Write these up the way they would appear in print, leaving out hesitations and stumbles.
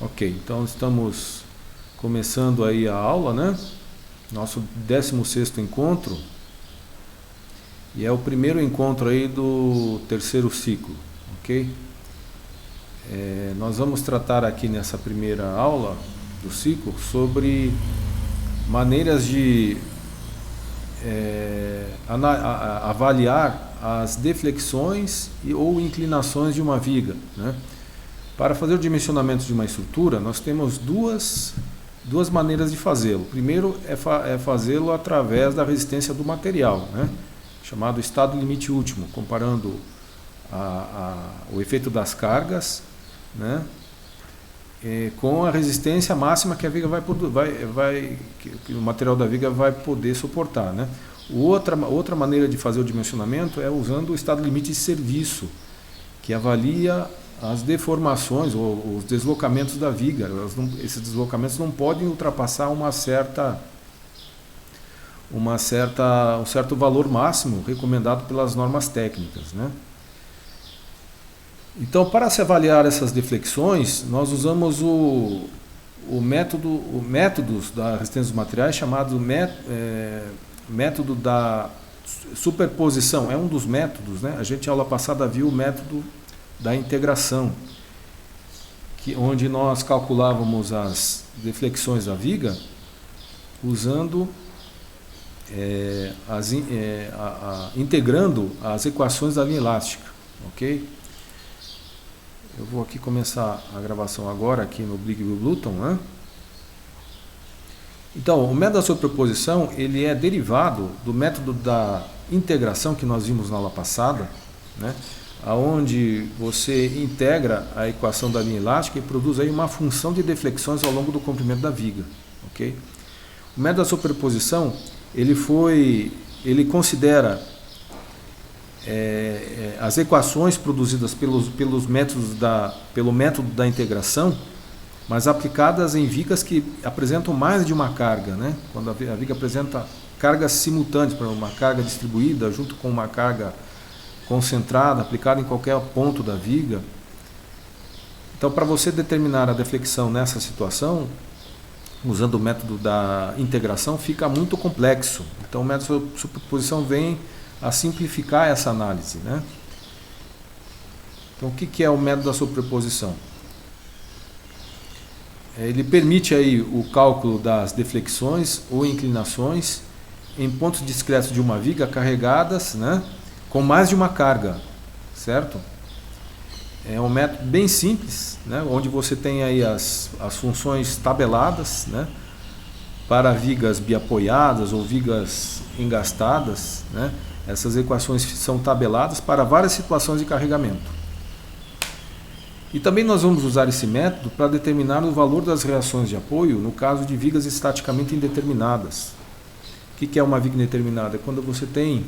Ok, então estamos começando aí a aula, né? Nosso 16º encontro. E é o primeiro encontro aí do terceiro ciclo, ok? Nós vamos tratar aqui nessa primeira aula do ciclo sobre maneiras de avaliar as deflexões ou inclinações de uma viga, né? Para fazer o dimensionamento de uma estrutura, nós temos duas maneiras de fazê-lo. Primeiro é fazê-lo através da resistência do material, né? Chamado estado limite último, comparando o efeito das cargas, né? Com a resistência máxima que a viga que o material da viga vai poder suportar, né? Outra maneira de fazer o dimensionamento é usando o estado limite de serviço, que avalia as deformações ou os deslocamentos da viga. Esses deslocamentos não podem ultrapassar um certo valor máximo recomendado pelas normas técnicas, né? Então, para se avaliar essas deflexões, nós usamos métodos da resistência dos materiais chamado método da superposição. É um dos métodos, né? A gente, aula passada, viu o método da integração, onde nós calculávamos as deflexões da viga usando integrando as equações da linha elástica, ok? Eu vou aqui começar a gravação agora aqui no Bligg-Bluton, né? Então, o método da superposição ele é derivado do método da integração que nós vimos na aula passada, né? Onde você integra a equação da linha elástica e produz aí uma função de deflexões ao longo do comprimento da viga, ok? O método da superposição ele considera as equações produzidas pelo método da integração, mas aplicadas em vigas que apresentam mais de uma carga, né? Quando a viga apresenta cargas simultâneas, para uma carga distribuída junto com uma carga concentrada, aplicada em qualquer ponto da viga. Então, para você determinar a deflexão nessa situação, usando o método da integração, fica muito complexo. Então, o método de superposição vem a simplificar essa análise, né? Então, o que é o método da superposição? Ele permite aí o cálculo das deflexões ou inclinações em pontos discretos de uma viga carregadas, né, com mais de uma carga, certo? É um método bem simples, né, onde você tem aí as funções tabeladas, né, para vigas biapoiadas ou vigas engastadas, né? Essas equações são tabeladas para várias situações de carregamento. E também nós vamos usar esse método para determinar o valor das reações de apoio no caso de vigas estaticamente indeterminadas. O que é uma viga indeterminada? É quando você tem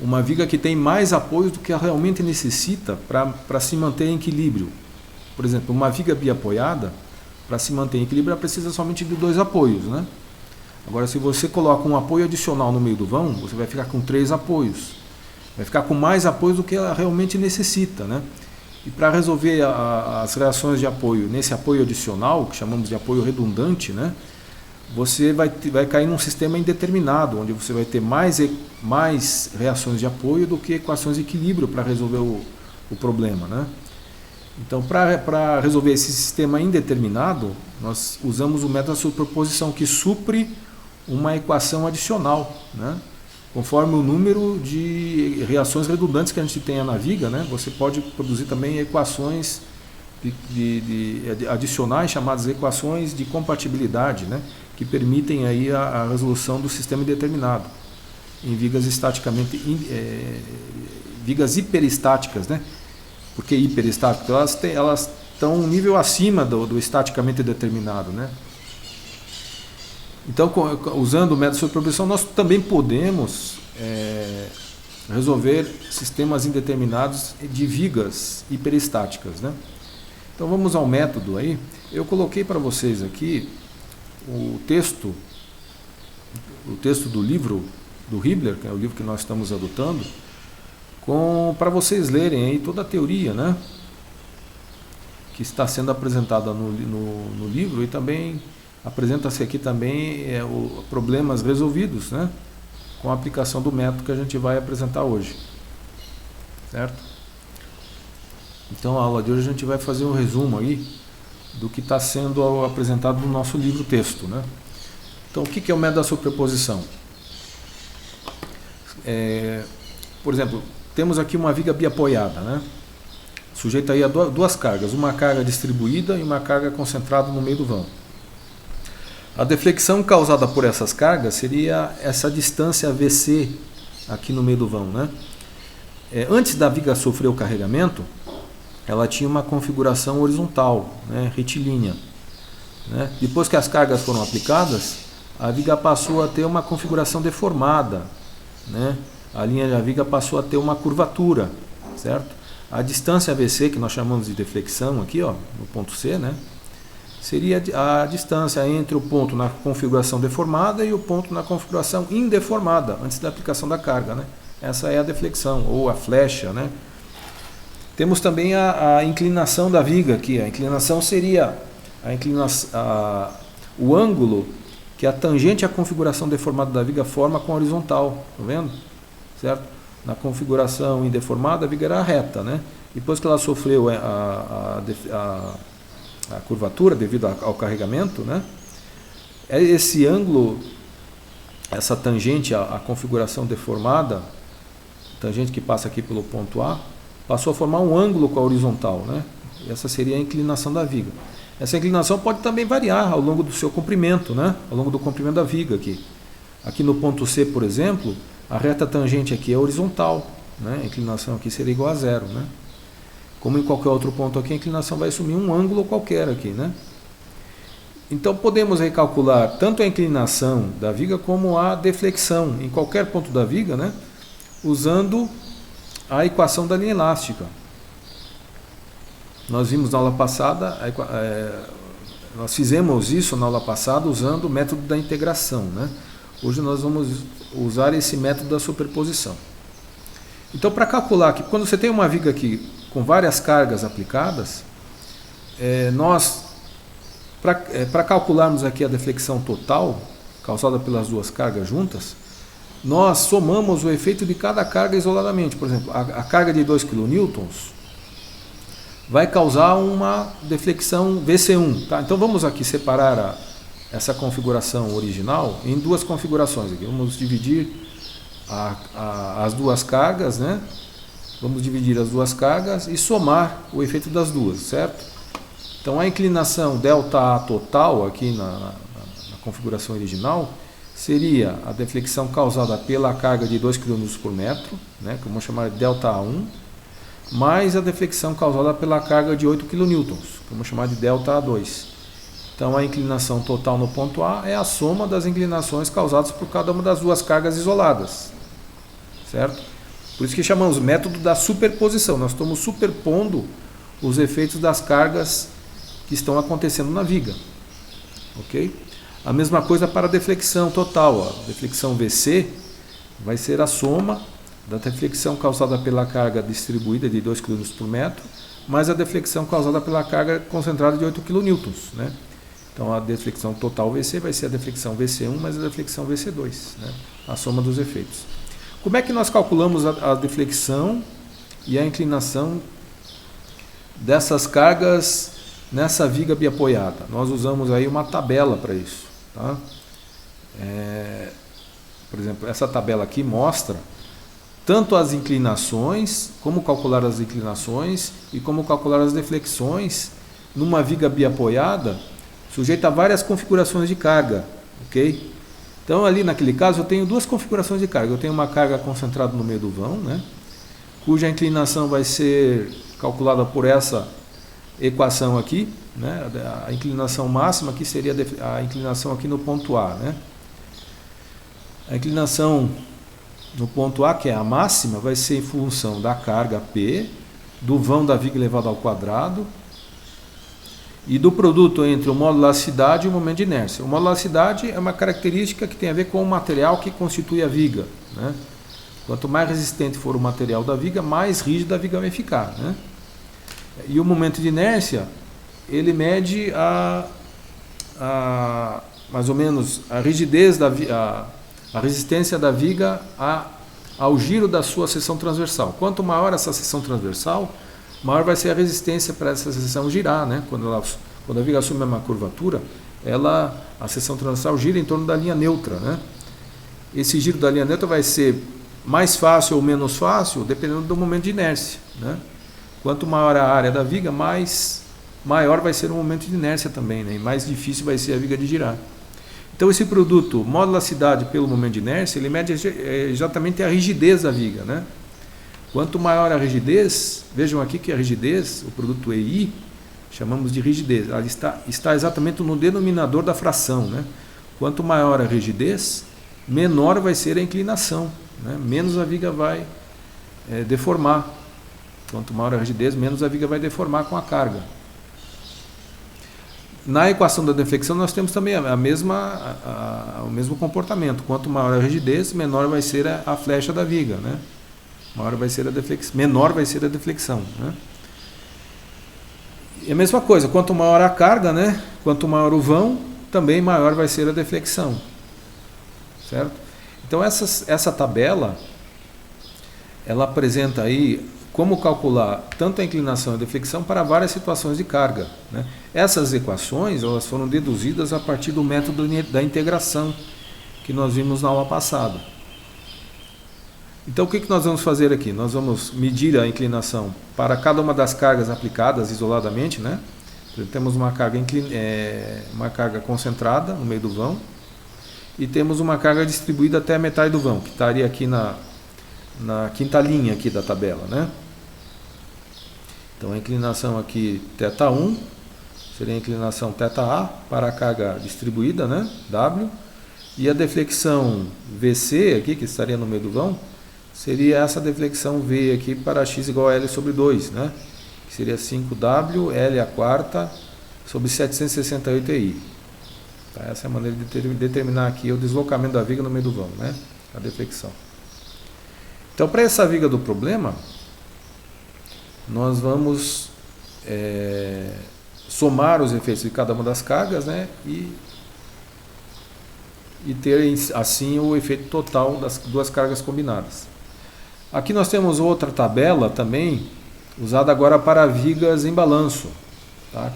uma viga que tem mais apoios do que ela realmente necessita para se manter em equilíbrio. Por exemplo, uma viga biapoiada, para se manter em equilíbrio, ela precisa somente de 2 apoios, né? Agora, se você coloca um apoio adicional no meio do vão, você vai ficar com 3 apoios. Vai ficar com mais apoios do que ela realmente necessita, né? E para resolver as reações de apoio nesse apoio adicional, que chamamos de apoio redundante, né? Você vai cair num sistema indeterminado, onde você vai ter mais reações de apoio do que equações de equilíbrio para resolver o problema, né? Então, para resolver esse sistema indeterminado, nós usamos o método da superposição, que supre uma equação adicional, né? Conforme o número de reações redundantes que a gente tenha na viga, né? Você pode produzir também equações adicionais, chamadas equações de compatibilidade, né? Que permitem aí a resolução do sistema indeterminado em vigas vigas hiperestáticas, né? Porque hiperestáticas, elas estão um nível acima do estaticamente determinado, né? Então, usando o método de superposição, nós também podemos resolver sistemas indeterminados de vigas hiperestáticas, né? Então, vamos ao método aí. Eu coloquei para vocês aqui o texto do livro do Hibbeler, que é o livro que nós estamos adotando, para vocês lerem aí toda a teoria, né? que está sendo apresentada no livro, e também apresenta-se aqui também problemas resolvidos, né, com a aplicação do método que a gente vai apresentar hoje, certo? Então a aula de hoje a gente vai fazer um resumo aí do que está sendo apresentado no nosso livro texto, né? Então o que é o método da superposição? Por exemplo, temos aqui uma viga biapoiada, né, sujeita aí a duas cargas, uma carga distribuída e uma carga concentrada no meio do vão. A deflexão causada por essas cargas seria essa distância VC aqui no meio do vão, né? Antes da viga sofrer o carregamento, ela tinha uma configuração horizontal, né, retilínea, né? Depois que as cargas foram aplicadas, a viga passou a ter uma configuração deformada, né? A linha da viga passou a ter uma curvatura, certo? A distância VC, que nós chamamos de deflexão aqui, ó, no ponto C, né, seria a distância entre o ponto na configuração deformada e o ponto na configuração indeformada, antes da aplicação da carga, né? Essa é a deflexão, ou a flecha, né? Temos também a inclinação da viga aqui. A inclinação seria o ângulo que a tangente à configuração deformada da viga forma com a horizontal, tá vendo? Certo? Na configuração indeformada, a viga era reta, né? Depois que ela sofreu a curvatura devido ao carregamento, né, esse ângulo, essa tangente à configuração deformada, tangente que passa aqui pelo ponto A, passou a formar um ângulo com a horizontal, né? Essa seria a inclinação da viga. Essa inclinação pode também variar ao longo do seu comprimento, né? Ao longo do comprimento da viga aqui. Aqui no ponto C, por exemplo, a reta tangente aqui é horizontal, né? A inclinação aqui seria igual a zero, né? Como em qualquer outro ponto aqui, a inclinação vai assumir um ângulo qualquer aqui, né? Então podemos aí calcular tanto a inclinação da viga como a deflexão em qualquer ponto da viga, né, usando a equação da linha elástica. Nós vimos na aula passada, nós fizemos isso na aula passada usando o método da integração, né? Hoje nós vamos usar esse método da superposição. Então, para calcular que quando você tem uma viga aqui com várias cargas aplicadas, para calcularmos aqui a deflexão total causada pelas duas cargas juntas, nós somamos o efeito de cada carga isoladamente. Por exemplo, a carga de 2 kN vai causar uma deflexão VC1. Tá? Então vamos aqui separar essa configuração original em duas configurações. Aqui. Vamos dividir as duas cargas, né? Vamos dividir as duas cargas e somar o efeito das duas, certo? Então a inclinação ΔA total aqui na configuração original seria a deflexão causada pela carga de 2 kN por metro, né, que vamos chamar de ΔA1, mais a deflexão causada pela carga de 8 kN, que vamos chamar de ΔA2. Então a inclinação total no ponto A é a soma das inclinações causadas por cada uma das duas cargas isoladas, certo? Por isso que chamamos método da superposição. Nós estamos superpondo os efeitos das cargas que estão acontecendo na viga. Ok? A mesma coisa para a deflexão total. Ó. A deflexão VC vai ser a soma da deflexão causada pela carga distribuída de 2 kN por metro, mais a deflexão causada pela carga concentrada de 8 kN. Né? Então a deflexão total VC vai ser a deflexão VC1 mais a deflexão VC2. Né? A soma dos efeitos. Como é que nós calculamos a deflexão e a inclinação dessas cargas nessa viga biapoiada? Nós usamos aí uma tabela para isso. Tá? Por exemplo, essa tabela aqui mostra tanto as inclinações, como calcular as inclinações e como calcular as deflexões numa viga biapoiada sujeita a várias configurações de carga. Ok? Então, ali naquele caso, eu tenho duas configurações de carga. Eu tenho uma carga concentrada no meio do vão, né, cuja inclinação vai ser calculada por essa equação aqui. Né, a inclinação máxima aqui seria a inclinação aqui no ponto A. Né. A inclinação no ponto A, que é a máxima, vai ser em função da carga P, do vão da viga elevado ao quadrado, e do produto entre o módulo de elasticidade e o momento de inércia. O módulo de elasticidade é uma característica que tem a ver com o material que constitui a viga. Né? Quanto mais resistente for o material da viga, mais rígida a viga vai ficar. Né? E o momento de inércia ele mede mais ou menos a rigidez, a resistência da viga ao giro da sua seção transversal. Quanto maior essa seção transversal, maior vai ser a resistência para essa seção girar, né? Quando a viga assume uma curvatura, a seção transversal gira em torno da linha neutra, né? Esse giro da linha neutra vai ser mais fácil ou menos fácil, dependendo do momento de inércia, né? Quanto maior a área da viga, maior vai ser o momento de inércia também, né? E mais difícil vai ser a viga de girar. Então esse produto, modularidade pelo momento de inércia, ele mede exatamente a rigidez da viga, né? Quanto maior a rigidez, vejam aqui que a rigidez, o produto EI, chamamos de rigidez, ela está exatamente no denominador da fração, né? Quanto maior a rigidez, menor vai ser a inclinação, né? Menos a viga vai deformar. Quanto maior a rigidez, menos a viga vai deformar com a carga. Na equação da deflexão nós temos também o mesmo comportamento. Quanto maior a rigidez, menor vai ser a flecha da viga, né? Menor vai ser a deflexão, né? E a mesma coisa, quanto maior a carga, né? Quanto maior o vão, também maior vai ser a deflexão, certo? Então essa tabela, ela apresenta aí como calcular tanto a inclinação e a deflexão para várias situações de carga, né? Essas equações elas foram deduzidas a partir do método da integração que nós vimos na aula passada. Então o que nós vamos fazer aqui? Nós vamos medir a inclinação para cada uma das cargas aplicadas isoladamente, né? Temos uma carga concentrada no meio do vão e temos uma carga distribuída até a metade do vão, que estaria aqui na quinta linha aqui da tabela, né? Então a inclinação aqui θ1 seria a inclinação θA para a carga distribuída, né? W, e a deflexão VC aqui, que estaria no meio do vão, seria essa deflexão V aqui para x igual a L sobre 2, né? Que seria 5W L a quarta sobre 768 EI. Tá? Essa é a maneira de determinar aqui o deslocamento da viga no meio do vão, né? A deflexão. Então, para essa viga do problema, nós vamos somar os efeitos de cada uma das cargas, né? E ter assim o efeito total das duas cargas combinadas. Aqui nós temos outra tabela também, usada agora para vigas em balanço. Tá?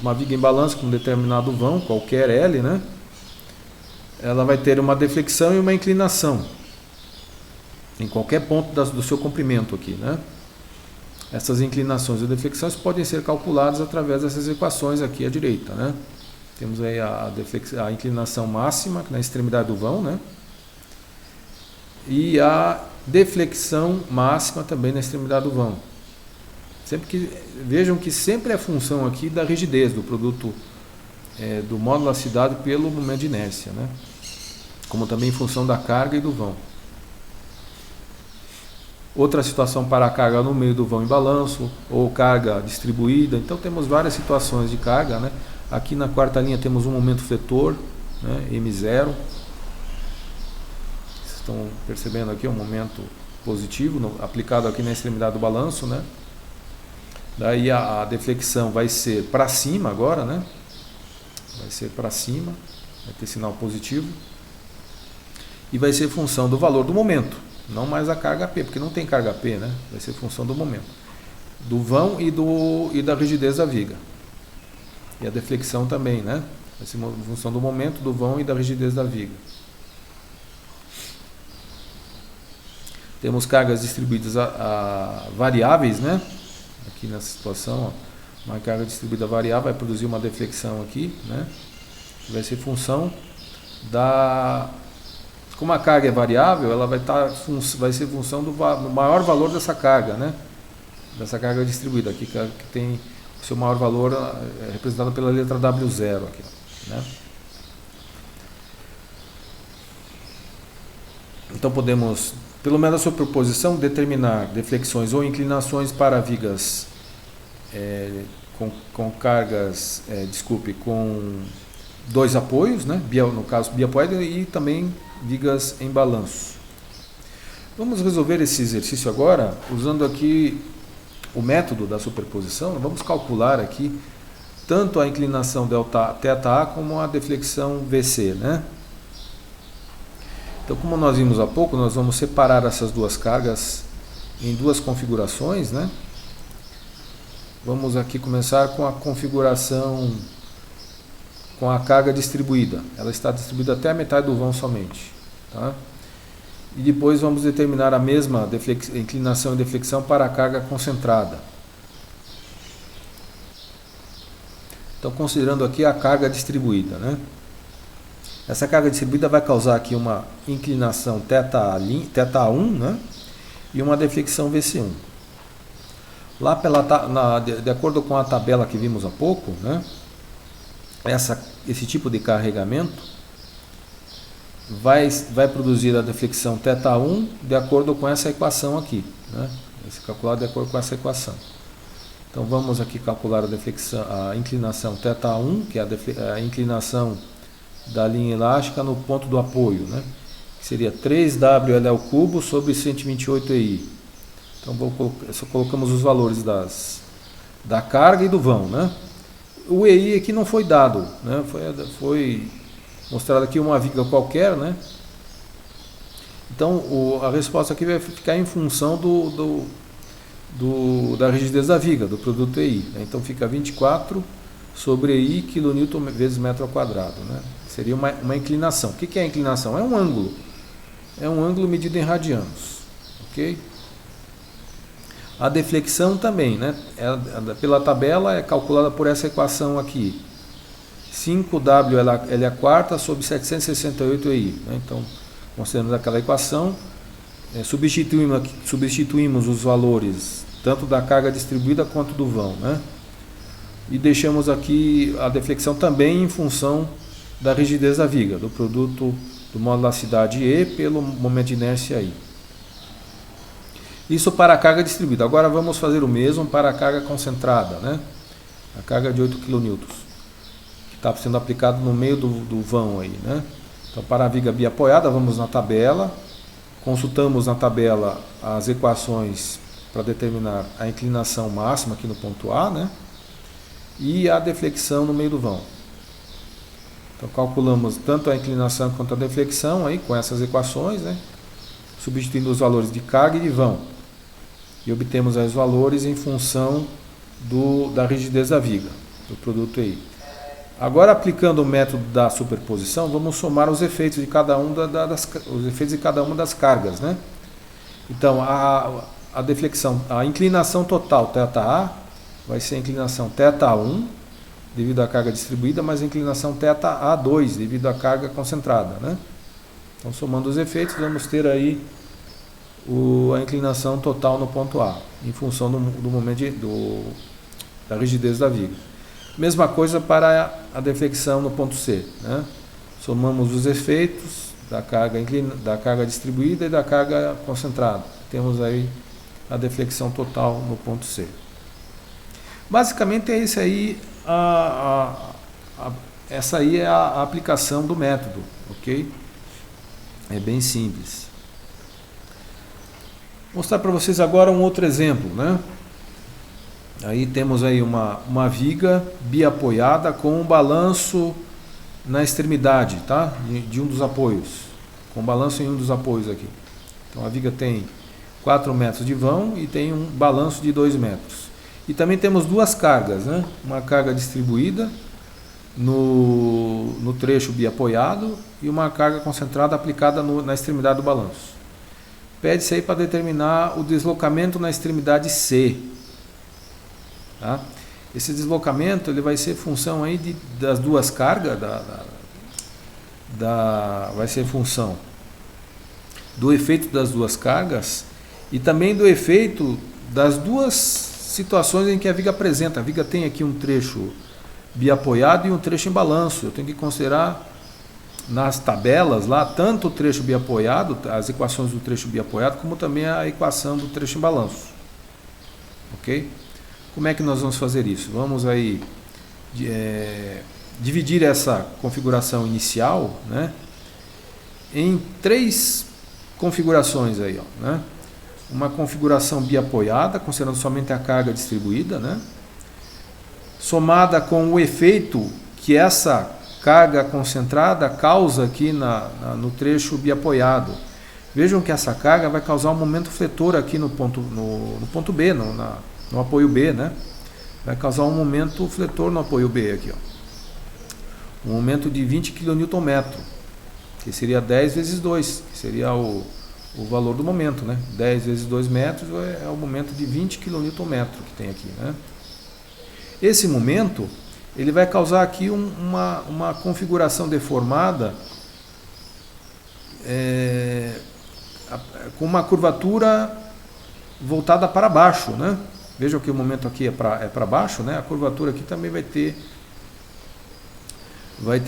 Uma viga em balanço com um determinado vão, qualquer L, né? Ela vai ter uma deflexão e uma inclinação em qualquer ponto do seu comprimento aqui, né? Essas inclinações e deflexões podem ser calculadas através dessas equações aqui à direita, né? Temos aí a inclinação máxima na extremidade do vão, né? E a deflexão máxima também na extremidade do vão. Vejam que sempre é função aqui da rigidez do produto do módulo elasticidade pelo momento de inércia, né? Como também em função da carga e do vão. Outra situação para a carga no meio do vão em balanço, ou carga distribuída. Então temos várias situações de carga, né? Aqui na quarta linha temos um momento fletor, né? M0. Vocês estão percebendo aqui um momento positivo aplicado aqui na extremidade do balanço, né? Daí a deflexão vai ser para cima agora, né? Vai ser para cima, vai ter sinal positivo. E vai ser função do valor do momento, não mais a carga P, porque não tem carga P, né? Vai ser função do momento, do vão e da rigidez da viga. E a deflexão também, né? Vai ser função do momento, do vão e da rigidez da viga. Temos cargas distribuídas a variáveis, né? Aqui nessa situação, ó, uma carga distribuída variável vai produzir uma deflexão aqui, né? Que vai ser função da... Como a carga é variável, ela vai ser função do maior valor dessa carga, né? Dessa carga distribuída aqui, que tem o seu maior valor representado pela letra W0 aqui, né? Então podemos, pelo menos a superposição, determinar deflexões ou inclinações para vigas com cargas, com dois apoios, né? No caso biapoide, e também vigas em balanço. Vamos resolver esse exercício agora usando aqui o método da superposição. Vamos calcular aqui tanto a inclinação θA como a deflexão VC, né? Então, como nós vimos há pouco, nós vamos separar essas duas cargas em duas configurações, né? Vamos aqui começar com a configuração com a carga distribuída. Ela está distribuída até a metade do vão somente, tá? E depois vamos determinar a mesma inclinação e deflexão para a carga concentrada. Então, considerando aqui a carga distribuída, né? Essa carga distribuída vai causar aqui uma inclinação θ1, né? E uma deflexão VC1. Lá de acordo com a tabela que vimos há pouco, né? Esse tipo de carregamento vai produzir a deflexão θ1 de acordo com essa equação aqui, né? Vai ser calculado de acordo com essa equação. Então vamos aqui calcular a inclinação θ1, que é a inclinação da linha elástica no ponto do apoio, né? Que seria 3WL³ sobre 128 EI. Então só colocamos os valores da carga e do vão, né? O EI aqui não foi dado, né? Foi mostrado aqui uma viga qualquer, né? Então a resposta aqui vai ficar em função da rigidez da viga, do produto EI, né? Então fica 24 sobre EI kN vezes metro ao quadrado, né? Seria uma inclinação. O que é a inclinação? É um ângulo. É um ângulo medido em radianos. Ok? A deflexão também, né? Pela tabela é calculada por essa equação aqui. 5WL² sobre 768 EI. Né? Então, considerando aquela equação, substituímos os valores tanto da carga distribuída quanto do vão, né? E deixamos aqui a deflexão também em função da rigidez da viga, do produto do módulo da cidade E pelo momento de inércia I. Isso para a carga distribuída. Agora vamos fazer o mesmo para a carga concentrada, né? A carga de 8 kN, que está sendo aplicado no meio do vão aí, né? Então, para a viga biapoiada, vamos na tabela, consultamos na tabela as equações para determinar a inclinação máxima aqui no ponto A, né? E a deflexão no meio do vão. Então calculamos tanto a inclinação quanto a deflexão aí com essas equações, né? Substituindo os valores de carga e de vão. E obtemos aí os valores em função da rigidez da viga, do produto EI. Agora, aplicando o método da superposição, vamos somar os efeitos de cada uma das cargas, né? Então a deflexão, a inclinação total θA vai ser a inclinação θ1 devido à carga distribuída, mais a inclinação θA2 devido à carga concentrada, né? Então, somando os efeitos, vamos ter aí a inclinação total no ponto A, em função do momento da rigidez da viga. Mesma coisa para a deflexão no ponto C, né? Somamos os efeitos da carga distribuída e da carga concentrada. Temos aí a deflexão total no ponto C. Basicamente é isso aí. Essa aí é a aplicação do método, ok? É bem simples. Vou mostrar para vocês agora um outro exemplo, né? Aí temos aí uma viga biapoiada com um balanço na extremidade, tá? De um dos apoios, com balanço em um dos apoios aqui. Então a viga tem 4 metros de vão e tem um balanço de 2 metros. E também temos duas cargas, né? Uma carga distribuída no trecho biapoiado e uma carga concentrada aplicada na extremidade do balanço. Pede-se aí para determinar o deslocamento na extremidade C. Tá? Esse deslocamento ele vai ser função aí das duas cargas, vai ser função do efeito das duas cargas e também do efeito das duas situações em que a viga apresenta. A viga tem aqui um trecho biapoiado e um trecho em balanço. Eu tenho que considerar nas tabelas lá tanto o trecho biapoiado, as equações do trecho biapoiado, como também a equação do trecho em balanço. Ok? Como é que nós vamos fazer isso? Vamos aí dividir essa configuração inicial, né, em 3 configurações aí, ó, né? Uma configuração biapoiada, considerando somente a carga distribuída, né? somada com o efeito que essa carga concentrada causa aqui no trecho biapoiado. Vejam que essa carga vai causar um momento fletor aqui no ponto B, no apoio B, né? Vai causar um momento fletor no apoio B aqui, ó. Um momento de 20 kN, que seria 10 vezes 2, que seria o valor do momento, né? 10 vezes 2 metros é o momento de 20 kN que tem aqui, né? Esse momento, ele vai causar aqui uma configuração deformada com uma curvatura voltada para baixo, né? Vejam que o momento aqui é para baixo, né? A curvatura aqui também vai ter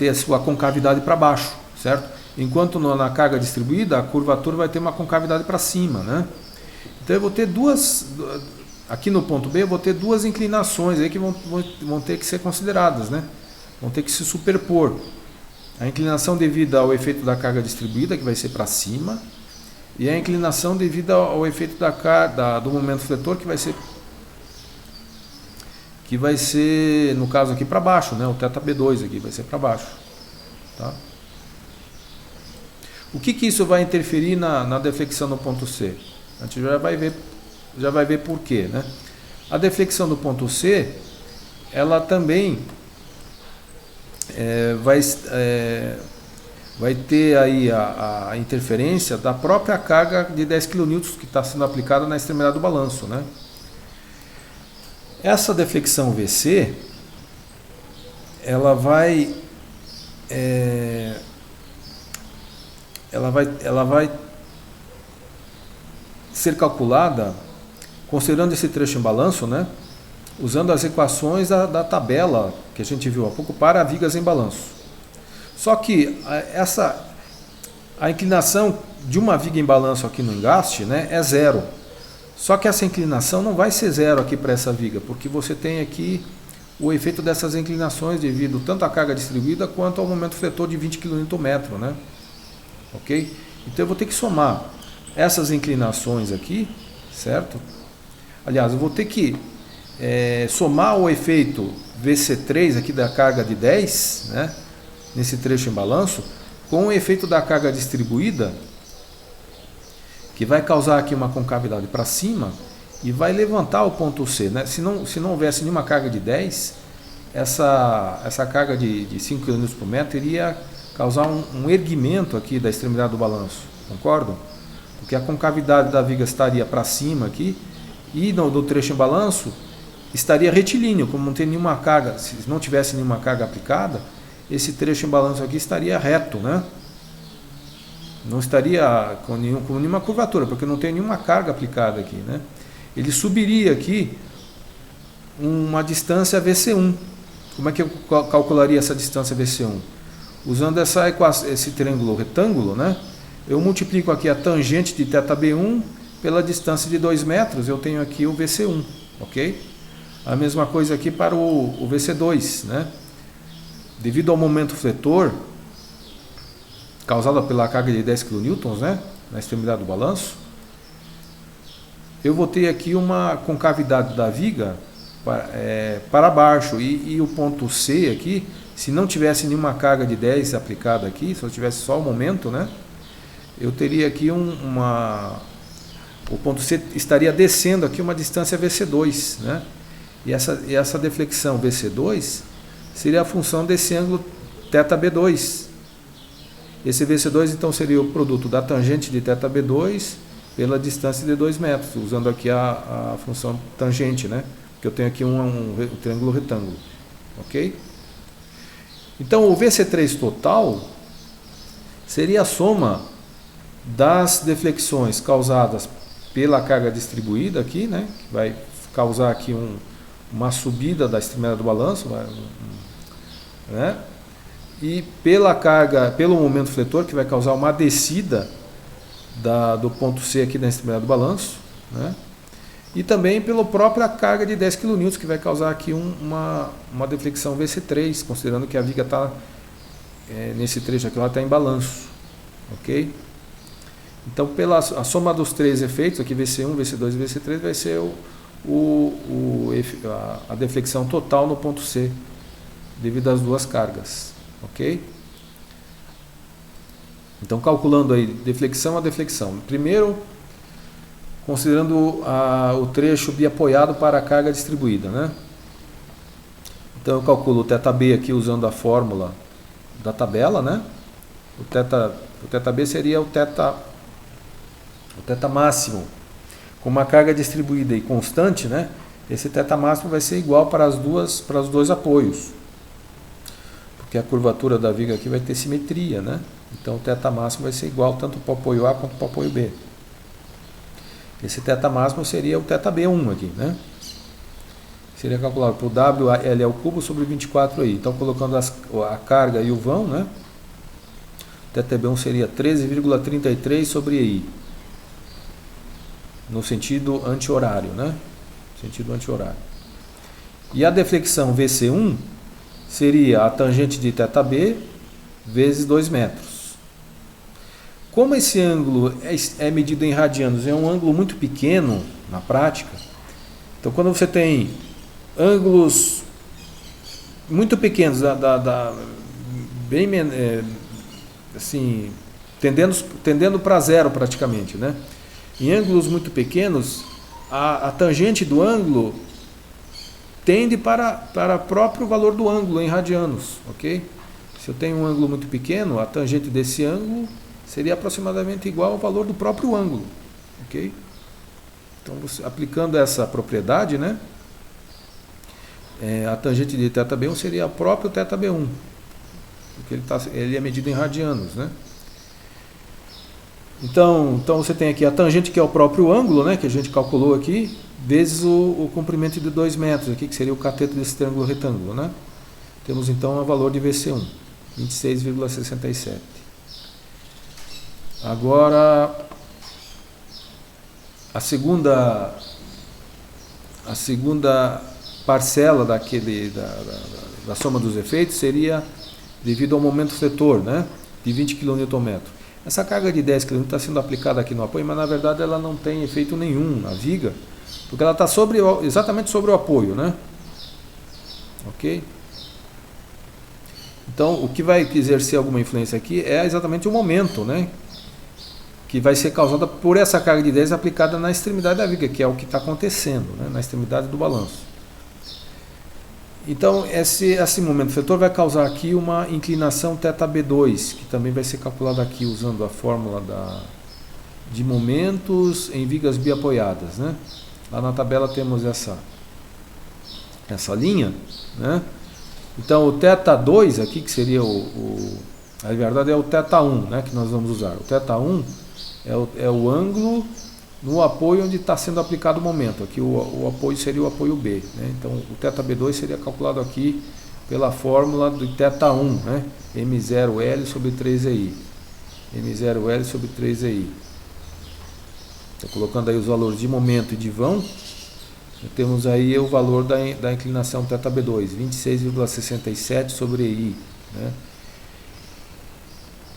a sua concavidade para baixo, certo? Enquanto na carga distribuída, a curvatura vai ter uma concavidade para cima, né? Então eu vou ter aqui no ponto B, eu vou ter duas inclinações aí que vão ter que ser consideradas, né? Vão ter que se superpor. A inclinação devida ao efeito da carga distribuída, que vai ser para cima, e a inclinação devida ao efeito do momento fletor, que vai ser, no caso aqui, para baixo, né? O θB2 aqui vai ser para baixo, tá? O que isso vai interferir na deflexão no ponto C? A gente já vai ver por quê, né? A deflexão do ponto C, ela também vai ter aí a interferência da própria carga de 10 kN que está sendo aplicada na extremidade do balanço, né? Essa deflexão VC, ela vai ser calculada considerando esse trecho em balanço, né? Usando as equações da tabela que a gente viu há pouco para vigas em balanço. Só que a inclinação de uma viga em balanço aqui no engaste, né, é zero. Só que essa inclinação não vai ser zero aqui para essa viga, porque você tem aqui o efeito dessas inclinações devido tanto à carga distribuída quanto ao momento fletor de 20 kN, né? Ok? Então eu vou ter que somar essas inclinações aqui, certo? Aliás, eu vou ter que somar o efeito VC3 aqui da carga de 10, né, nesse trecho em balanço, com o efeito da carga distribuída, que vai causar aqui uma concavidade para cima e vai levantar o ponto C, né? Se não houvesse nenhuma carga de 10, essa carga de 5 kN por metro iria causar um erguimento aqui da extremidade do balanço, concordam? Porque a concavidade da viga estaria para cima aqui e no trecho em balanço estaria retilíneo, como não tem nenhuma carga. Se não tivesse nenhuma carga aplicada, esse trecho em balanço aqui estaria reto, né? Não estaria com nenhuma curvatura, porque não tem nenhuma carga aplicada aqui, né? Ele subiria aqui uma distância VC1. Como é que eu calcularia essa distância VC1? Usando esse triângulo retângulo, né? Eu multiplico aqui a tangente de θB1 pela distância de 2 metros, eu tenho aqui o VC1, ok? A mesma coisa aqui para o VC2, né? Devido ao momento fletor, causado pela carga de 10 kN, né? Na extremidade do balanço, eu vou ter aqui uma concavidade da viga para baixo, e o ponto C aqui, se não tivesse nenhuma carga de 10 aplicada aqui, se eu tivesse só o momento, né? Eu teria aqui o ponto C estaria descendo aqui uma distância VC2, né? E essa deflexão VC2 seria a função desse ângulo θB2. Esse VC2 então seria o produto da tangente de θB2 pela distância de 2 metros, usando aqui a função tangente, né? Que eu tenho aqui um triângulo retângulo, ok? Então o VC3 total seria a soma das deflexões causadas pela carga distribuída aqui, né, que vai causar aqui uma subida da extremidade do balanço, né, e pelo momento fletor, que vai causar uma descida do ponto C aqui da extremidade do balanço, né, e também pela própria carga de 10 kN, que vai causar aqui uma deflexão VC3, considerando que a viga está nesse trecho aqui, ela está em balanço, ok? Então, a soma dos três efeitos, aqui VC1, VC2 e VC3, vai ser a deflexão total no ponto C, devido às duas cargas, ok? Então, calculando aí deflexão a deflexão. Primeiro, considerando o trecho biapoiado para a carga distribuída, né? Então, eu calculo o θB aqui usando a fórmula da tabela, né? O θB seria o θ máximo. Com uma carga distribuída e constante, né? Esse θ máximo vai ser igual para os dois apoios. Porque a curvatura da viga aqui vai ter simetria, né? Então o θ máximo vai ser igual tanto para o apoio A quanto para o apoio B. Esse θ máximo seria o θB1 aqui, né? Seria calculado por WL ao cubo sobre 24i. Então, colocando a carga e o vão, né? θB1 seria 13,33 sobre i. No sentido anti-horário, né? Sentido anti-horário. E a deflexão VC1 seria a tangente de θB vezes 2 metros. Como esse ângulo é medido em radianos, é um ângulo muito pequeno na prática. Então, quando você tem ângulos muito pequenos, assim, tendendo para zero praticamente, né? Em ângulos muito pequenos, a tangente do ângulo tende para o próprio valor do ângulo em radianos, ok? Se eu tenho um ângulo muito pequeno, a tangente desse ângulo seria aproximadamente igual ao valor do próprio ângulo, ok? Então, aplicando essa propriedade, né? A tangente de θB1 seria o próprio θB1, porque ele é medido em radianos, né? Então você tem aqui a tangente, que é o próprio ângulo, né, que a gente calculou aqui, vezes o comprimento de 2 metros, aqui, que seria o cateto desse triângulo retângulo, né? Temos então o valor de VC1, 26,67. Agora, a segunda parcela da soma dos efeitos seria devido ao momento fletor, né, de 20 kN. Essa carga de 10 kN está sendo aplicada aqui no apoio, mas na verdade ela não tem efeito nenhum na viga, porque ela está exatamente sobre o apoio, né? Ok? Então, o que vai exercer alguma influência aqui é exatamente o momento, né? Que vai ser causada por essa carga de 10 aplicada na extremidade da viga, que é o que está acontecendo, né? Na extremidade do balanço. Então, esse momento fletor vai causar aqui uma inclinação θB2, que também vai ser calculada aqui usando a fórmula de momentos em vigas biapoiadas, né? Lá na tabela temos essa linha, né? Então, o θ2 aqui, que seria na verdade é o θ1, né, que nós vamos usar. O θ1 é o ângulo no apoio onde está sendo aplicado o momento. Aqui o apoio seria o apoio B, né? Então o θB2 seria calculado aqui pela fórmula do θ1, né? M0L sobre 3EI. M0L sobre 3EI. Então, colocando aí os valores de momento e de vão, temos aí o valor da inclinação θB2, 26,67 sobre EI, né?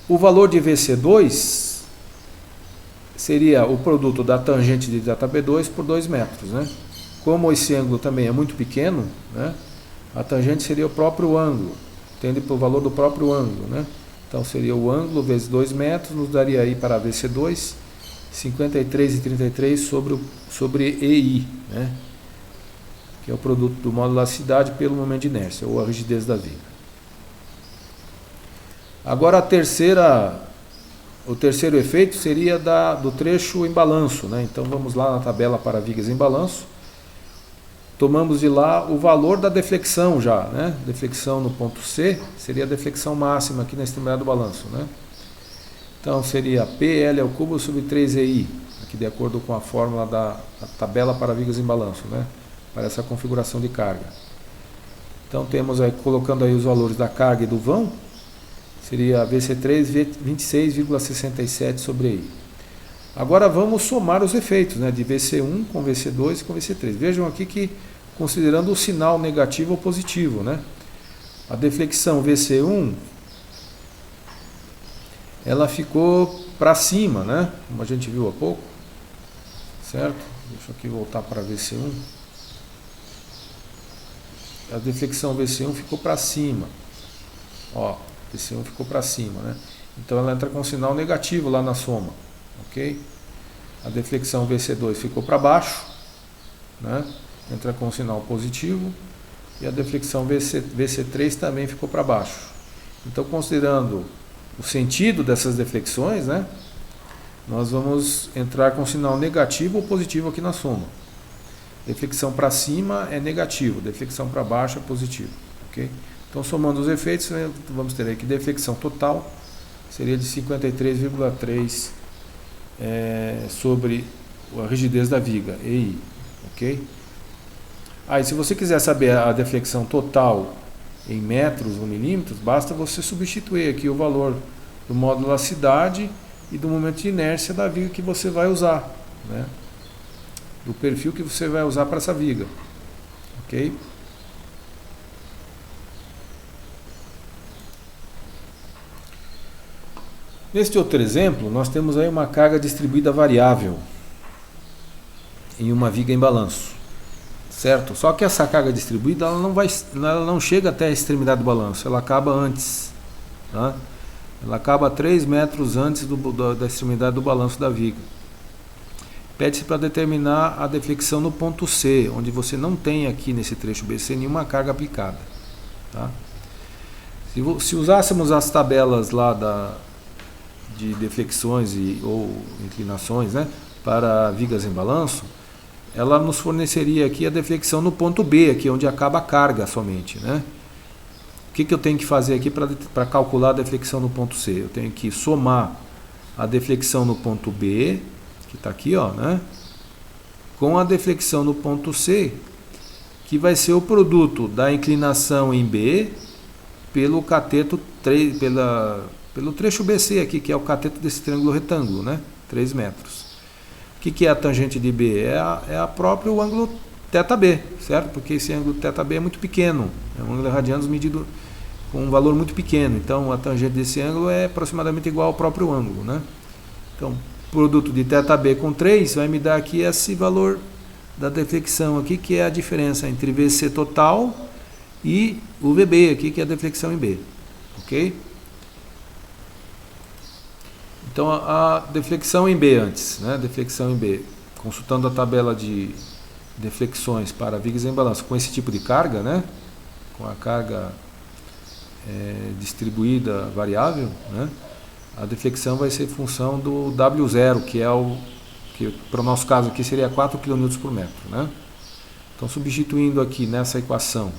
O valor de VC2 seria o produto da tangente de θB2 por 2 metros, né? Como esse ângulo também é muito pequeno, né? A tangente seria o próprio ângulo, tende para o valor do próprio ângulo, né? Então seria o ângulo vezes 2 metros, nos daria aí para VC2 53,33 sobre EI, né? Que é o produto do módulo de elasticidade pelo momento de inércia, ou a rigidez da viga. Agora o terceiro efeito seria do trecho em balanço, né? Então vamos lá na tabela para vigas em balanço. Tomamos de lá o valor da deflexão já, né? Deflexão no ponto C seria a deflexão máxima aqui na extremidade do balanço, né? Então seria PL ao cubo sobre 3EI, aqui de acordo com a fórmula da tabela para vigas em balanço, né? Para essa configuração de carga. Então temos aí, colocando aí os valores da carga e do vão, seria VC3 26,67 sobre EI. Agora vamos somar os efeitos, né, de VC1 com VC2 e com VC3. Vejam aqui que, considerando o sinal negativo ou positivo, né, a deflexão VC1 ela ficou para cima, né, como a gente viu há pouco, certo? Deixa eu aqui voltar para VC1. A deflexão VC1 ficou para cima. Ó, VC1 ficou para cima, né? Então ela entra com sinal negativo lá na soma, ok? A deflexão VC2 ficou para baixo, né? Entra com sinal positivo. E a deflexão VC3 também ficou para baixo. Então, considerando o sentido dessas deflexões, né? Nós vamos entrar com sinal negativo ou positivo aqui na soma. Deflexão para cima é negativo, deflexão para baixo é positivo, ok? Então, somando os efeitos, vamos ter aí que deflexão total seria de 53,3 sobre a rigidez da viga, EI, ok? Aí, se você quiser saber a deflexão total em metros ou milímetros, basta você substituir aqui o valor do módulo elasticidade e do momento de inércia da viga que você vai usar, né? Do perfil que você vai usar para essa viga, ok? Neste outro exemplo, nós temos aí uma carga distribuída variável em uma viga em balanço, certo? Só que essa carga distribuída ela não chega até a extremidade do balanço, ela acaba antes, tá? Ela acaba 3 metros antes da extremidade do balanço da viga. Pede-se para determinar a deflexão no ponto C, onde você não tem aqui nesse trecho BC nenhuma carga aplicada, tá? Se usássemos as tabelas lá de deflexões ou inclinações, né, para vigas em balanço, ela nos forneceria aqui a deflexão no ponto B, aqui onde acaba a carga somente, né? O que eu tenho que fazer aqui para calcular a deflexão no ponto C? Eu tenho que somar a deflexão no ponto B, que está aqui, ó, né, com a deflexão no ponto C, que vai ser o produto da inclinação em B pelo cateto 3, pelo trecho BC aqui, que é o cateto desse triângulo retângulo, né, 3 metros. O que é a tangente de B? É a próprio ângulo θB, certo? Porque esse ângulo θB é muito pequeno, é um ângulo radianos medido com um valor muito pequeno, então a tangente desse ângulo é aproximadamente igual ao próprio ângulo, né? Então, produto de θB com 3 vai me dar aqui esse valor da deflexão aqui, que é a diferença entre VC total e o VB aqui, que é a deflexão em B, ok? Então, a deflexão em B antes, né? Deflexão em B, consultando a tabela de deflexões para vigas em balanço com esse tipo de carga, né? Com a carga distribuída variável, né? A deflexão vai ser função do W0, que para o nosso caso aqui seria 4 kN por metro, né? Então, substituindo aqui nessa equação,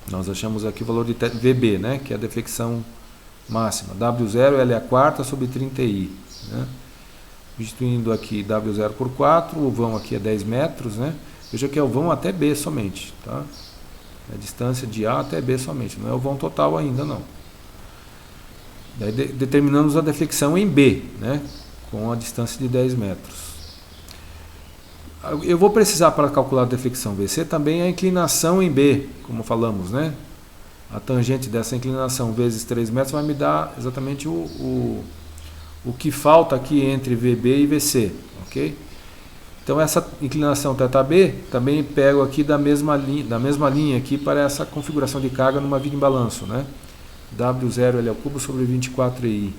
nós achamos aqui o valor de VB, né? Que é a deflexão máxima. W0 L a quarta sobre 30I, né? Substituindo aqui W0 por 4, o vão aqui é 10 metros, né? Veja que é o vão até B somente, tá? É a distância de A até B somente, não é o vão total ainda, não. Daí determinamos a deflexão em B, né, com a distância de 10 metros. Eu vou precisar, para calcular a deflexão VC, também a inclinação em B, como falamos, né? A tangente dessa inclinação vezes 3 metros vai me dar exatamente o que falta aqui entre VB e VC, ok? Então essa inclinação θB também pego aqui da mesma linha aqui para essa configuração de carga numa viga em balanço, né? W0 L ao cubo sobre 24I.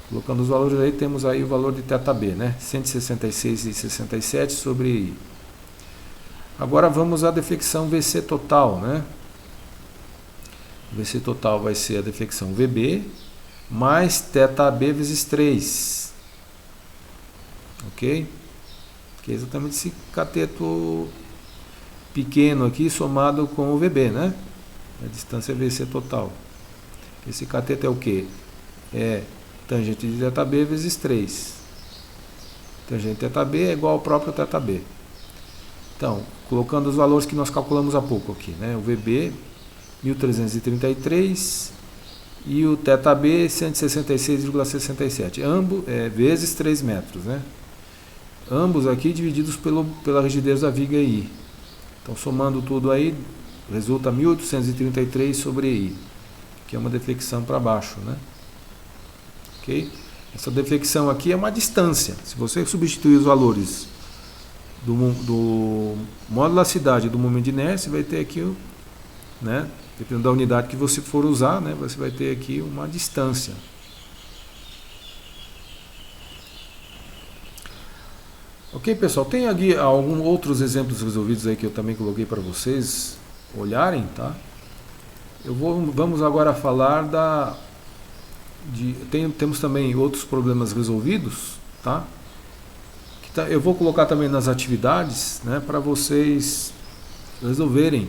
Colocando os valores aí, temos aí o valor de θB, né? 166,67 sobre I. Agora vamos à deflexão VC total, né? VC total vai ser a deflexão VB mais θB vezes 3. Ok? Que é exatamente esse cateto pequeno aqui somado com o VB, né? A distância VC total. Esse cateto é o que? É tangente de θB vezes 3. Tangente θB é igual ao próprio θB. Então, colocando os valores que nós calculamos há pouco aqui, né? O VB 1333 e o θB 166,67. Ambos vezes 3 metros, né? Ambos aqui divididos pela rigidez da viga I. Então, somando tudo aí, resulta 1833 sobre I, que é uma deflexão para baixo, né? Ok? Essa deflexão aqui é uma distância. Se você substituir os valores do modularidade do momento de inércia, vai ter aqui, né, dependendo da unidade que você for usar, né, você vai ter aqui uma distância. Ok, pessoal? Tem aqui alguns outros exemplos resolvidos aí que eu também coloquei para vocês olharem, tá? Vamos agora falar temos também outros problemas resolvidos, tá? Eu vou colocar também nas atividades, né, para vocês resolverem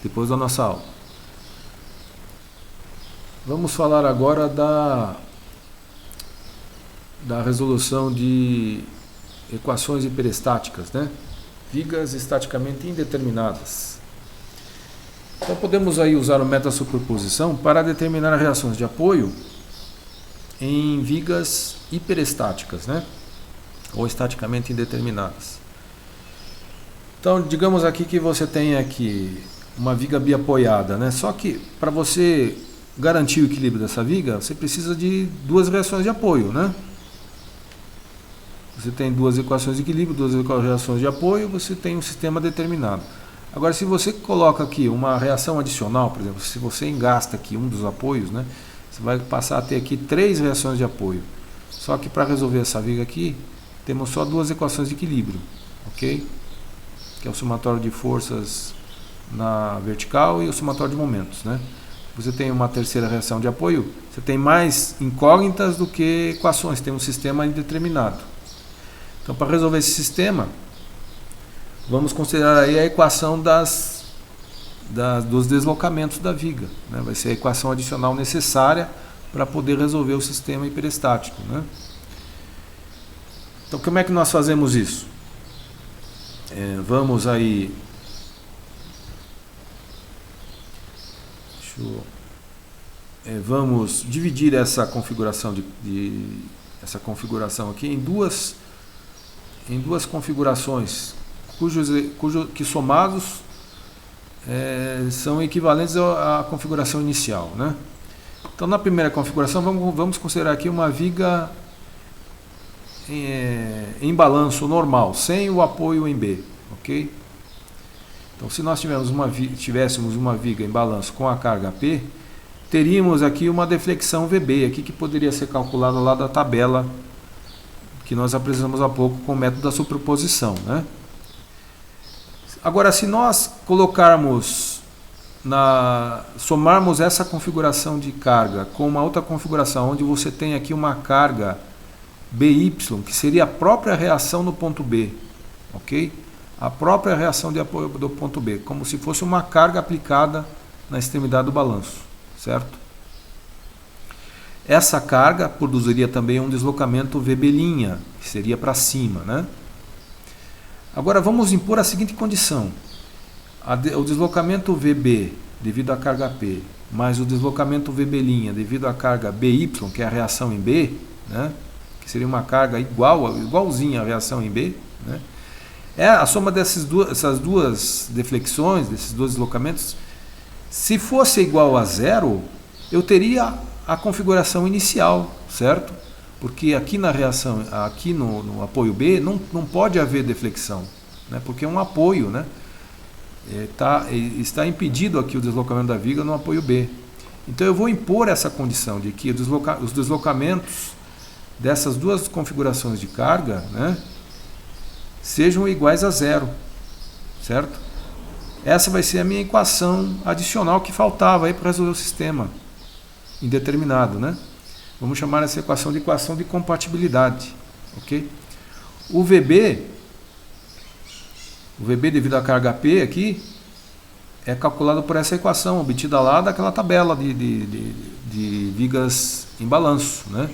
depois da nossa aula. Vamos falar agora da resolução de equações hiperestáticas, né? Vigas estaticamente indeterminadas. Então podemos aí usar o método da superposição para determinar reações de apoio em vigas hiperestáticas, né? Ou estaticamente indeterminadas. Então, digamos aqui que você tem aqui uma viga biapoiada, né? Só que para você garantir o equilíbrio dessa viga, você precisa de duas reações de apoio, né? Você tem duas equações de equilíbrio, duas reações de apoio, você tem um sistema determinado. Agora, se você coloca aqui uma reação adicional, por exemplo, se você engasta aqui um dos apoios, né, você vai passar a ter aqui 3 reações de apoio. Só que para resolver essa viga aqui, temos só duas equações de equilíbrio, ok? Que é o somatório de forças na vertical e o somatório de momentos, né? Você tem uma terceira reação de apoio, você tem mais incógnitas do que equações, tem um sistema indeterminado. Então, para resolver esse sistema, vamos considerar aí a equação dos deslocamentos da viga, né? Vai ser a equação adicional necessária para poder resolver o sistema hiperestático, né? Então, como é que nós fazemos isso? Vamos aí... vamos dividir essa configuração essa configuração aqui em duas configurações que somados são equivalentes à configuração inicial, né? Então, na primeira configuração, vamos considerar aqui uma viga em balanço normal, sem o apoio em B, ok? Então, se nós tivéssemos uma viga em balanço com a carga P, teríamos aqui uma deflexão VB, aqui que poderia ser calculada lá da tabela que nós apresentamos há pouco com o método da superposição, né? Agora, se nós somarmos essa configuração de carga com uma outra configuração, onde você tem aqui uma carga BY, que seria a própria reação no ponto B, ok? A própria reação de apoio do ponto B, como se fosse uma carga aplicada na extremidade do balanço, certo? Essa carga produziria também um deslocamento VB', que seria para cima, né? Agora vamos impor a seguinte condição: o deslocamento VB devido à carga P, mais o deslocamento VB' devido à carga BY, que é a reação em B, né? Que seria uma carga igualzinha à reação em B, né? A soma dessas duas deflexões, desses dois deslocamentos, se fosse igual a zero, eu teria a configuração inicial, certo? Porque aqui na reação, aqui no apoio B, não pode haver deflexão, né? Porque é um apoio, né? Está impedido aqui o deslocamento da viga no apoio B. Então eu vou impor essa condição de que os deslocamentos dessas duas configurações de carga, né, sejam iguais a zero, certo? Essa vai ser a minha equação adicional que faltava aí para resolver o sistema indeterminado, né? Vamos chamar essa equação de compatibilidade, ok? O VB devido à carga P aqui é calculado por essa equação obtida lá daquela tabela de vigas em balanço, né?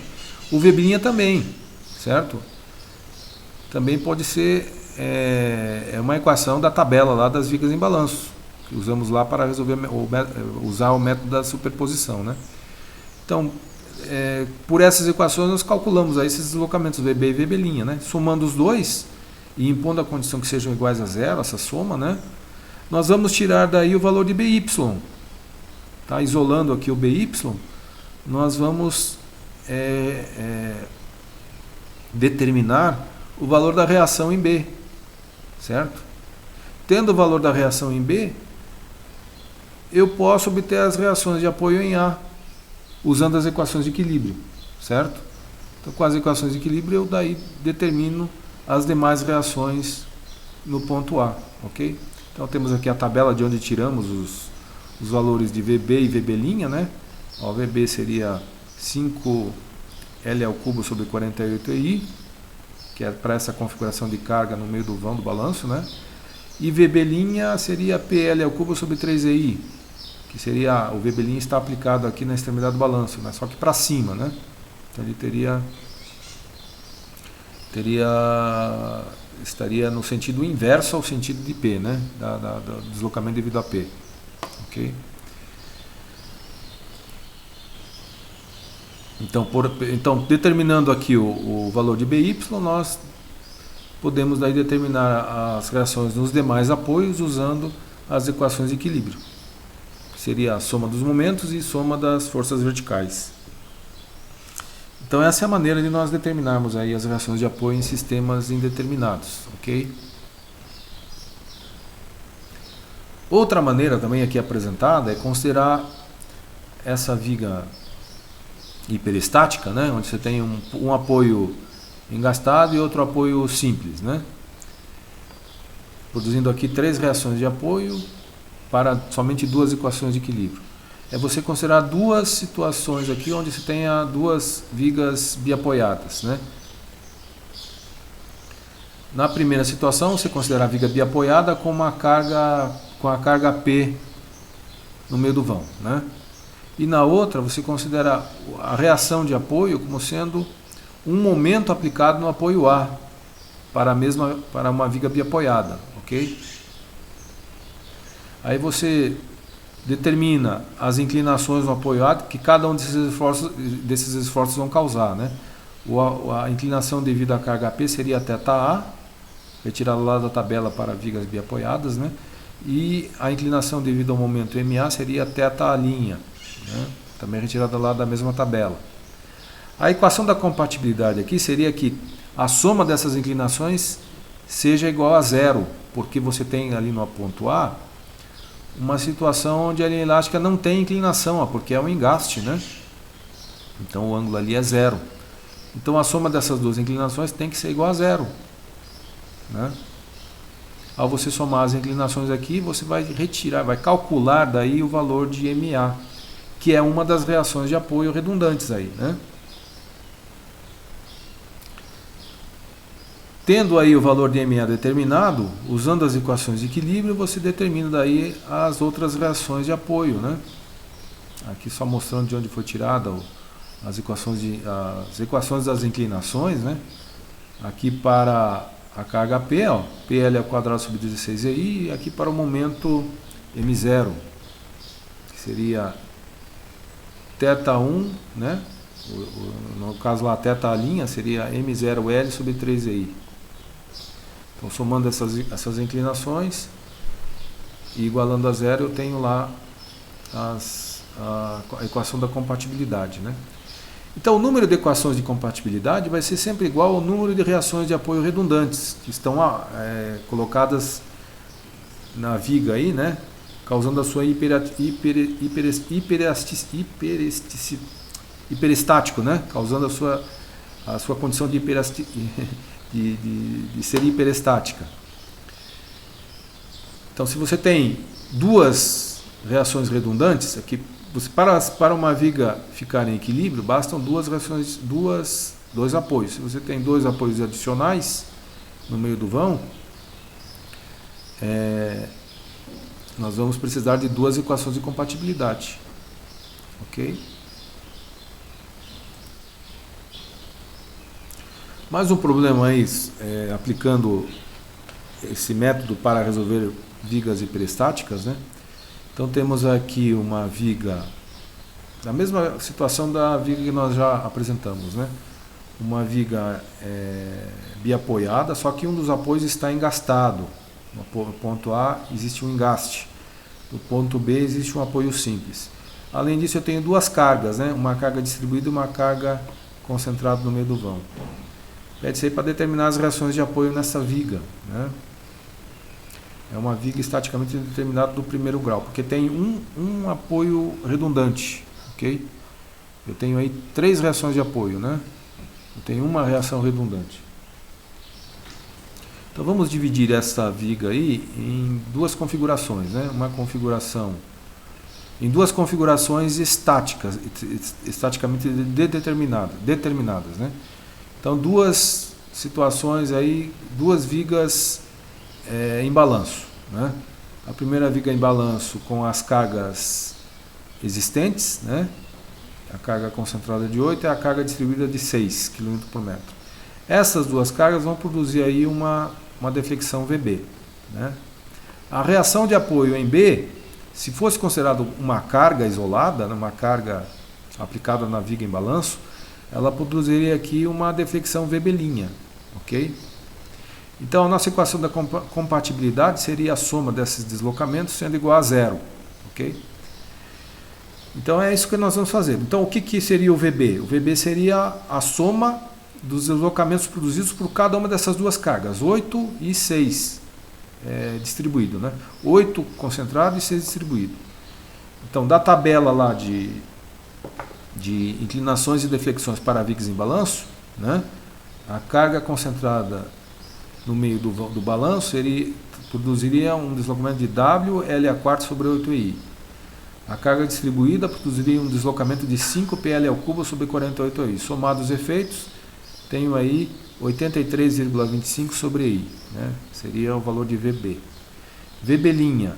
O VB' também, certo? Também pode ser uma equação da tabela lá das vigas em balanço, que usamos lá para resolver usar o método da superposição, né? Então, por essas equações nós calculamos aí esses deslocamentos VB e VB', né? Somando os dois e impondo a condição que sejam iguais a zero, essa soma, né? Nós vamos tirar daí o valor de BY, tá? Isolando aqui o BY, nós vamos determinar o valor da reação em B, certo? Tendo o valor da reação em B, eu posso obter as reações de apoio em A, usando as equações de equilíbrio, certo? Então, com as equações de equilíbrio, eu daí determino as demais reações no ponto A, ok? Então, temos aqui a tabela de onde tiramos os valores de VB e VB', né? Ó, VB seria 5L ao cubo sobre 48i, que é para essa configuração de carga no meio do vão do balanço, né? E VB' seria PL ao cubo sobre 3EI, que seria, o VB' está aplicado aqui na extremidade do balanço, né? Só que para cima, né? Então ele estaria no sentido inverso ao sentido de P, né? Do deslocamento devido a P, ok? Então, determinando aqui o valor de BY, nós podemos daí determinar as reações nos demais apoios usando as equações de equilíbrio. Seria a soma dos momentos e soma das forças verticais. Então essa é a maneira de nós determinarmos aí as reações de apoio em sistemas indeterminados, ok? Outra maneira também aqui apresentada é considerar essa viga hiperestática, né, onde você tem um apoio engastado e outro apoio simples, né, produzindo aqui 3 reações de apoio para somente 2 equações de equilíbrio. É você considerar 2 situações aqui onde você tenha 2 vigas biapoiadas, né. Na primeira situação, você considera a viga biapoiada com a carga P no meio do vão, né. E na outra, você considera a reação de apoio como sendo um momento aplicado no apoio A para uma viga biapoiada, ok? Aí você determina as inclinações no apoio A que cada um desses esforços vão causar, né? A inclinação devido à carga P seria θA, retirada lá da tabela para vigas biapoiadas, né? E a inclinação devido ao momento MA seria θ', né? Também retirada lá da mesma tabela. A equação da compatibilidade aqui seria que a soma dessas inclinações seja igual a 0, porque você tem ali no ponto A uma situação onde a linha elástica não tem inclinação, ó, porque é um engaste, né? Então o ângulo ali é 0. Então a soma dessas 2 inclinações tem que ser igual a 0, né? Ao você somar as inclinações aqui, você vai calcular daí o valor de MA, que é uma das reações de apoio redundantes aí, né? Tendo aí o valor de MA determinado, usando as equações de equilíbrio, você determina daí as outras reações de apoio, né? Aqui só mostrando de onde foi tirada as equações das inclinações, né? Aqui para a carga P, ó, PL ao quadrado sobre 16EI, e aqui para o momento M0, que seria θ1, né? No caso lá, θ' seria M0L sobre 3EI. Então, somando essas inclinações e igualando a 0, eu tenho lá a equação da compatibilidade, né? Então, o número de equações de compatibilidade vai ser sempre igual ao número de reações de apoio redundantes, que estão colocadas na viga aí, né? Causando a sua hiperestático, né? Causando a sua condição de ser hiperestática. Então, se você tem 2 reações redundantes, aqui, para uma viga ficar em equilíbrio, bastam 2 reações, 2 apoios. Se você tem 2 apoios adicionais no meio do vão, nós vamos precisar de 2 equações de compatibilidade, ok? Mais um problema aí, aplicando esse método para resolver vigas hiperestáticas, né? Então temos aqui uma viga, na mesma situação da viga que nós já apresentamos, né? Uma viga biapoiada, só que um dos apoios está engastado. No ponto A existe um engaste, no ponto B existe um apoio simples. Além disso, eu tenho duas cargas, né? Uma carga distribuída e uma carga concentrada no meio do vão. Pede-se aí para determinar as reações de apoio nessa viga, né? É uma viga estaticamente determinada do primeiro grau, porque tem um apoio redundante, ok? Eu tenho aí 3 reações de apoio, né? Eu tenho uma reação redundante. Então vamos dividir essa viga aí em duas configurações, né? Uma configuração em duas configurações estáticas, estaticamente determinadas, né? Então duas situações aí, duas vigas em balanço, né? A primeira viga em balanço com as cargas existentes, né? A carga concentrada de 8 e a carga distribuída de 6 km por metro. Essas duas cargas vão produzir aí uma deflexão VB, né? A reação de apoio em B, se fosse considerado uma carga isolada, uma carga aplicada na viga em balanço, ela produziria aqui uma deflexão VB', ok? Então a nossa equação da compatibilidade seria a soma desses deslocamentos sendo igual a 0, ok? Então é isso que nós vamos fazer. Então o que seria o VB? O VB seria a soma dos deslocamentos produzidos por cada uma dessas duas cargas, 8 e 6 distribuído, né? 8 concentrado e 6 distribuído. Então da tabela lá de inclinações e deflexões para vigas em balanço, né? A carga concentrada no meio do balanço produziria um deslocamento de W L² sobre 8I. A carga distribuída produziria um deslocamento de 5 PL² sobre 48I. Somados os efeitos, tenho aí 83,25 sobre I, né? Seria o valor de VB. VB'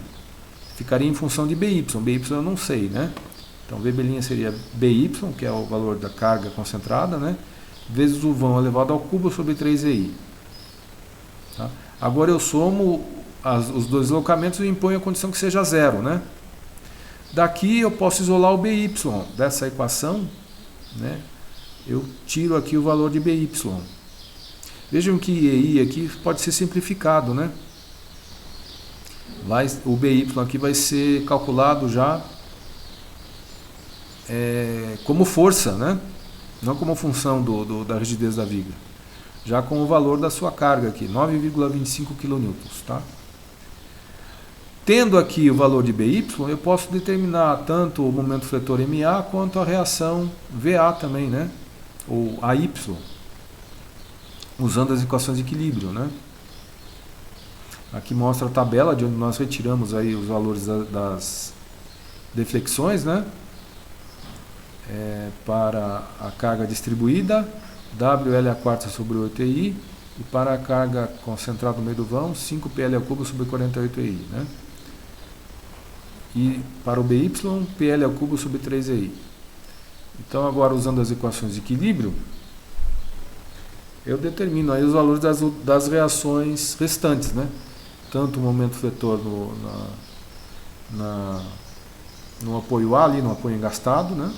ficaria em função de BY. BY eu não sei, né? Então VB' seria BY, que é o valor da carga concentrada, né? Vezes o vão elevado ao cubo sobre 3EI. Tá? Agora eu somo os dois deslocamentos e imponho a condição que seja 0, né? Daqui eu posso isolar o BY dessa equação, né? Eu tiro aqui o valor de BY. Vejam que EI aqui pode ser simplificado, né? O BY aqui vai ser calculado já como força, né? Não como função da rigidez da viga. Já com o valor da sua carga aqui, 9,25 kN, tá? Tendo aqui o valor de BY, eu posso determinar tanto o momento fletor MA quanto a reação VA também, né? Ou AY, usando as equações de equilíbrio, né? Aqui mostra a tabela de onde nós retiramos aí os valores das deflexões, né? Para a carga distribuída, WL² sobre 8I, e para a carga concentrada no meio do vão, 5 PL³ sobre 48I, né? E para o BY, PL³ sobre 3EI. Então agora, usando as equações de equilíbrio, eu determino aí os valores das reações restantes, né? Tanto o momento fletor no apoio A, ali no apoio engastado, né?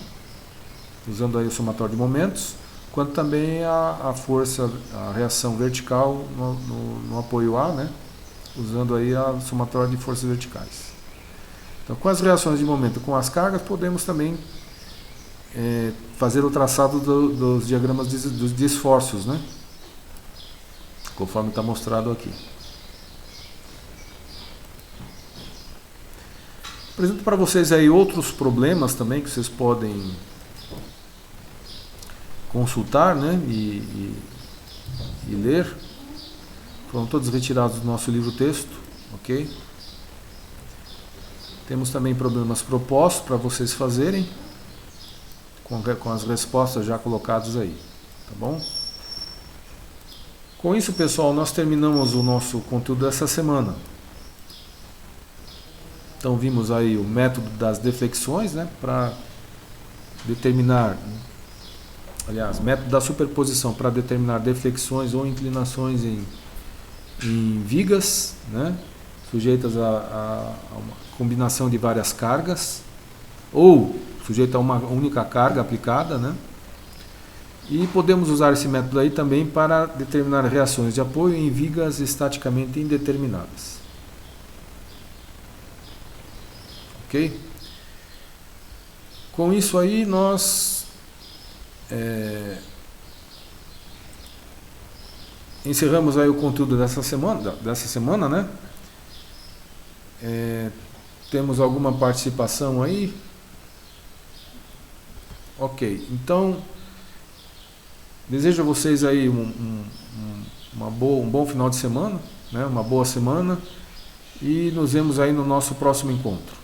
Usando aí o somatório de momentos, quanto também a força, a reação vertical no apoio A, né? Usando aí a somatória de forças verticais. Então, com as reações de momento com as cargas, podemos também fazer o traçado dos diagramas de esforços, né? Conforme está mostrado aqui. Apresento para vocês aí outros problemas também que vocês podem consultar, né? E ler. Foram todos retirados do nosso livro-texto, ok? Temos também problemas propostos para vocês fazerem, com as respostas já colocadas aí, tá bom? Com isso, pessoal, nós terminamos o nosso conteúdo dessa semana. Então vimos aí o método das deflexões, né, para determinar, aliás, método da superposição para determinar deflexões ou inclinações em vigas, né, sujeitas a uma combinação de várias cargas, ou sujeita a uma única carga aplicada, né? E podemos usar esse método aí também para determinar reações de apoio em vigas estaticamente indeterminadas. Ok? Com isso aí nós encerramos aí o conteúdo dessa semana, né? Temos alguma participação aí? Ok, então desejo a vocês aí um bom final de semana, né? Uma boa semana, e nos vemos aí no nosso próximo encontro.